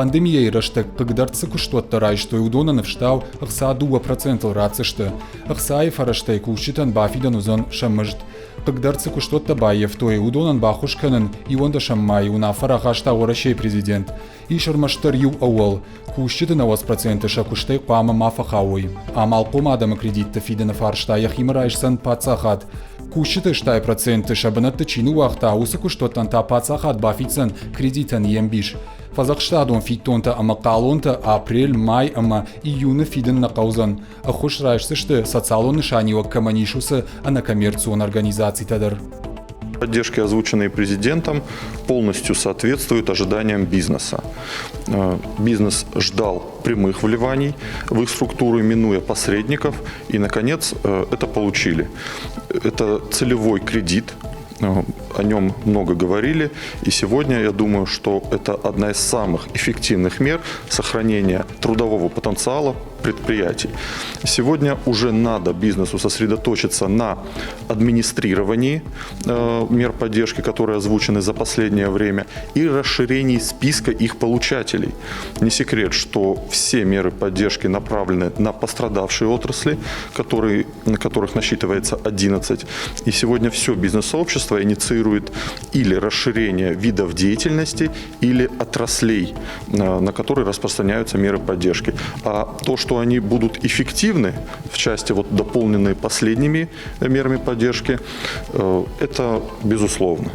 Пандемия ирашты кыгдарцы куштуатта райштой удонан вштау ықса 2% рацышты. Ықсаев араштай кушчитан бафидан узон шамыжд. Кыгдарцы куштуатта баев той удонан бахушканын ионда шаммай унафара хашта орашей президент. Ишармаштар ю ауал. Кушчитан 20% шакуштай қуама мафахауой. Амал қомадамы кредитті фидені фарштай яхимырайшсан пацахат. Кушчиты штай проценты шабанатты чину уақта усы куштуаттан та пацахат бафицан кредитан ембиш. Фазахштадон фиттонта ама қалонта апрель, май ама июны фиден на каузан. А хуш райшсышты социалоны шаниуак каманишусы, а на коммерцион организации тадыр. Поддержки, озвученные президентом, полностью соответствуют ожиданиям бизнеса. Бизнес ждал прямых вливаний в их структуру, минуя посредников, и, наконец, это получили. Это целевой кредит, о нем много говорили, и сегодня я думаю, что это одна из самых эффективных мер сохранения трудового потенциала предприятий. Сегодня уже надо бизнесу сосредоточиться на администрировании мер поддержки, которые озвучены за последнее время, и расширении списка их получателей. Не секрет, что все меры поддержки направлены на пострадавшие отрасли, на которых насчитывается 11. И сегодня все бизнес-сообщество инициирует или расширение видов деятельности, или отраслей, на которые распространяются меры поддержки. А то, что они будут эффективны в части, дополненные последними мерами поддержки, это безусловно.